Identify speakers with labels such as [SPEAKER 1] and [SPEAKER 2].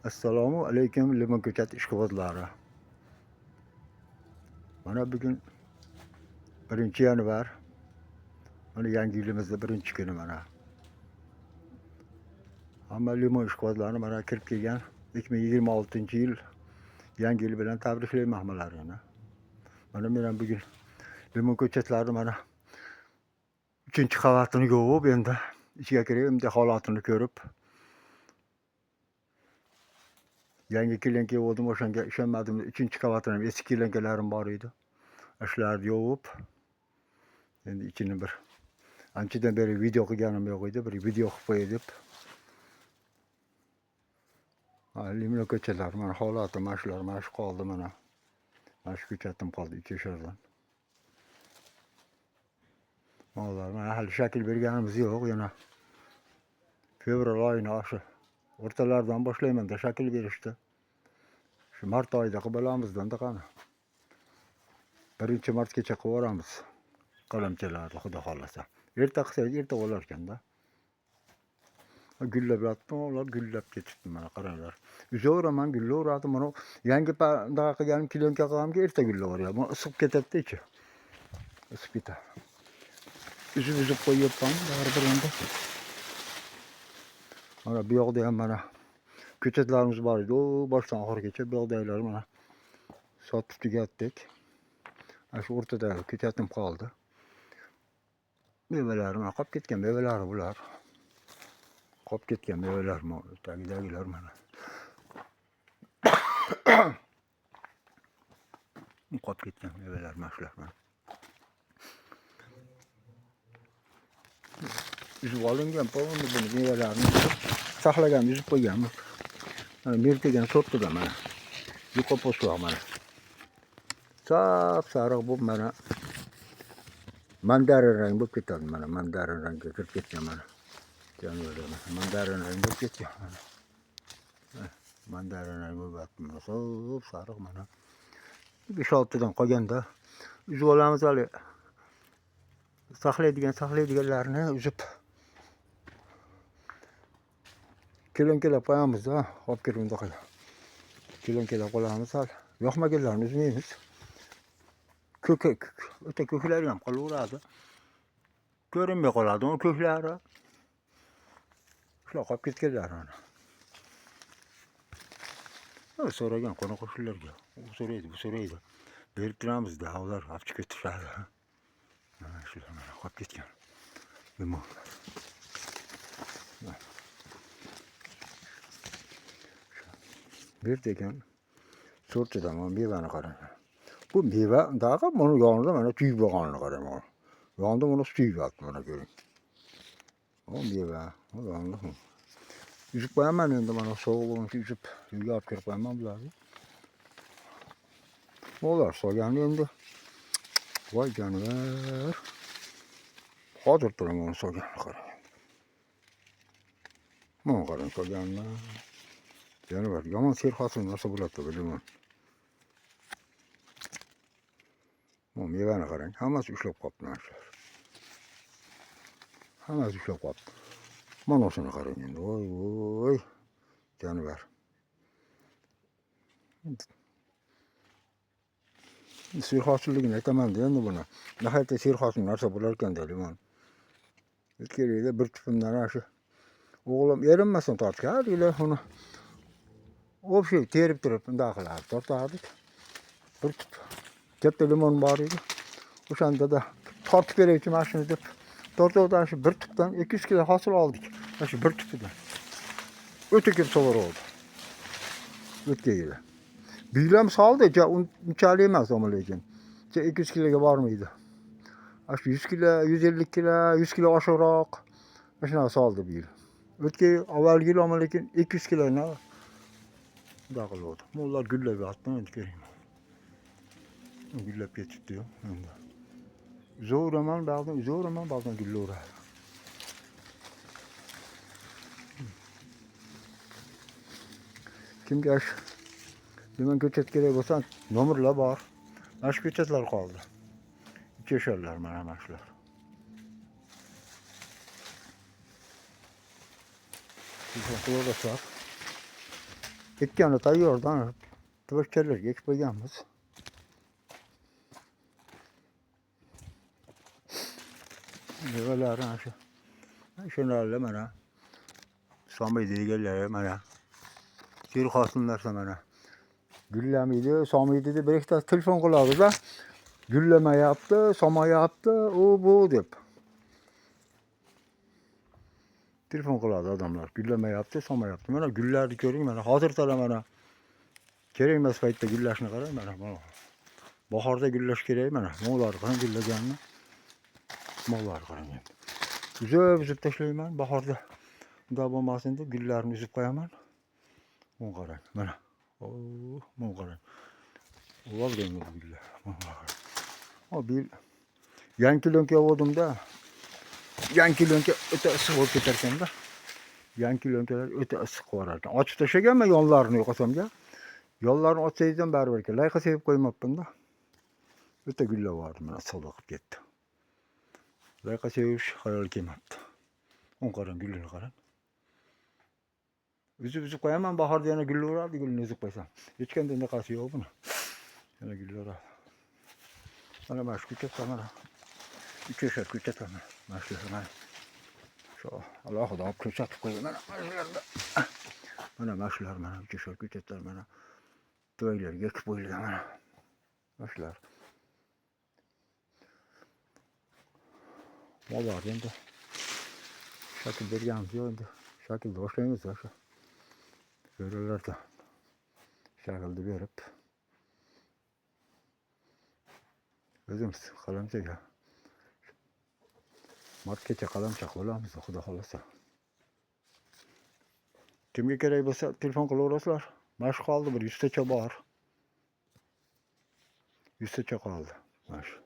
[SPEAKER 1] Assalomu alaykum limon ko'chat ishqibozlari. Mana bugun 1-yanvar. Mana yangi yilimizda 1-kuni mana. Hamma limon ishqibozlarini mana kirib kelgan 2026-yil yangi yil bilan tabriklayman hammalarini. Mana men ham bugun limon ko'chatlarini mana 3-qavatini yuvib endi ichiga kirib endi holatini ko'rib yangi kelinka bo'ldim, o'shanga ishonmadim. 3-qavatini ham eski kelinkalarim bor edi. Shularni yuvib endi ichini bir anchadan beri video qilganim yo'q edi. Bir video qilib qo'yay deb. Limon ko'chatlar mana holati mana shular, mana shu qoldi mana. Mana shu ko'chatim qoldi 2 yashardan. Mana hali shakl berganimiz yo'q yana. Fevral oyining shu o'rtalaridan boshlaymanda shakl berishdi. Shu mart oyida qilib olamizdan-da qani. 1-martgacha qilib yuboramiz. Qalamchalarni xudo xolasa. Erta qilsak erta bo'lar ekanda. Gullab yotdim, ular gullab ketibdi mana qaranglar. Uzaveraman, gullaveradi. Mana yangi bunaqa qilganim kilenka qilganimga erta gullaveryapti. Mana isib ketadi ichi. Isib ketadi. Uzib qo'yyapman baribir endi. Mana bu yoqda ham mana ko'chatlarimiz bor edi. O boshdan oxirigacha bu yoqdagilar mana sotib tugatdik. Shu o'rtada ko'chatim qoldi. Mevalar mana qolib ketgan mevalar bular. Qolib ketgan mevalar mana tagidagilar mana. Qolib ketgan mevalar mana shular mana. Uzib olingan polni buni mevalarni saqlagan, uzib qo'yganmiz. Mana mertegan sortida mana. Yuqa po'stroq mana. Sap sariq bo'lib mana mandarin rang bo'lib ketadi mana. Mandarin rangga kirib ketgan mana. Mandarin rang bo'lib ketgan mana. Mandarin rang bo'lib mana. Sap sariq mana. 5-6 dan qolganda uzib olamiz hali. Saqlaydiganlarni uzib kelinkalab qo'yamiz-da. Olib kirib unda qilib. Kelinkalab qo'yamiz hali. Yoqmaganlarni uzmaymiz. O'ta ko'klari ham qolaveradi. Ko'rinmay qoladi u ko'klari. Shular qolib ketganlar mana. So'ragan qo'ni qo'shnilarga. U so'raydi, bu so'raydi. Berib turamiz-da, ular olib chiqib ketishadi. Mana shular mana qolib ketgan. Limon. Bir degan sortidan mevani qarang. Bu meva daqa buni yonida mana tuyib bo'lganini qarang. Yonida buni tuyib yotibdi mana ko'ring. O meva, o yonida. Uzib qo'yaman endi mana sovuq bo'lguncha uzib uyga olib kirib qo'yaman bularni. Ular so'gan endi. Voy jonivor. Hozir turaman so'ganni qarang. Mana qarang so'ganni. Jonivor yomon serhosil narsa bo'ladi bilaman. Bu mevani qarang, hammasi ushlab qolibdi mana shular. Hammasi ushlab qolibdi. Mana shuni qarang endi. Voy. Jonivor. Serhosilligini aytaman-da endi buni. Nihoyatda serhosil narsa bo'lar ekan-da limon. Kerakda bir tupimdan shu o'g'lim erinmasin tortgan, deylar uni. O'sha terib turib bunday qilardi, tortardik. Bir tup katta limon bor edi. O'shanda da tortib beraychi mashina deb tortuvdan shu bir tupdan 200 kilo hosil oldik. Shu bir tupidan. O'ta ko'p so'var oldi. O'tgan yili. Bilam soldi, unchalik emas ama lekin. 200 kiloga bormaydi. Shu 100 kilo, 150 kilo, 100 kilo oshiqroq. Shunaqa soldi bu yil. O'tgan avvalgi yil ama lekin 200 kiloni daqildi. Ular gullab yotdi, endi ko'ring. Gullab ketibdi-yu endi. Uzaveraman, ba'zan gullaveradi. Kimga limon ko'chat kerak bo'lsa, nomerlar bor. Mana shu ko'chatlar qoldi. 2 yasharlar mana shular. Xulosalar. Ikkani tayyordan tuvakkallarga ekib qo'yganmiz. Mevalarni shularni mana Somiy deganlar mana sir hosillarsa mana gullamaydi, Somiydi deb bir ikkita telefon qiladi-da, gullamayapti, somayapti, u bu deb. Telefon qiladi odamlar, gullamayapti, somayapti. Mana gullarni ko'ring, mana hozirda mana kerak emas paytda gullashni qarang, mana bahorda gullash kerak, mana mo'lar qarang gullaganini. Mo'lar qarang. Uzib tashlayman bahorda. Unda bo'lmasin deb gullarni uzib qo'yaman. Mo'l qarang, mana. Mo'l qarang. Olgan gullar. O bir yangi lonka oldim-da. Yangi lonka o'ta issiq bo'lib ketar ekan-da. Yangi lonkalar o'ta issiq qo'yar ekan. Ochib tashlaganman yonlarini yo'qotamga. Yonlarini ochsaydim baribir ekan. Layqa sevib qo'ymabman-da. O'ta gullar bor, mana sodiq ketdi. Layqa sevish xayol kelmabdi. On qarang, gullarga qarang. Uzib qo'yaman, bahorda yana gullar uradi, gulni uzib qo'ysam. Hech qanday naqasi yo'q buni. Yana gullar uradi. Mana mana shu ko'chatlar mana. Ikki ko'chatlar mana. Mana shular mana. Shu alohida olib ko'rsatib qo'yaman. Mana shularda. Mana shular mana ikki ko'chatlar mana. Tuvaklarga ekib qo'yilgan mana. Mana shular. Mo'lar endi shakl berganmiz yo'q endi. Shaklni boshlaymiz o'sha. So'ralarda shaklni berib o'zimiz qalamchaga martgacha qalamcha qilamiz, xudo xolasa. Kimga kerak bo'lsa telefon qilaverasizlar. Mashq qoldi, bir 100 tacha bor. 100 tacha qoldi. Mana shu.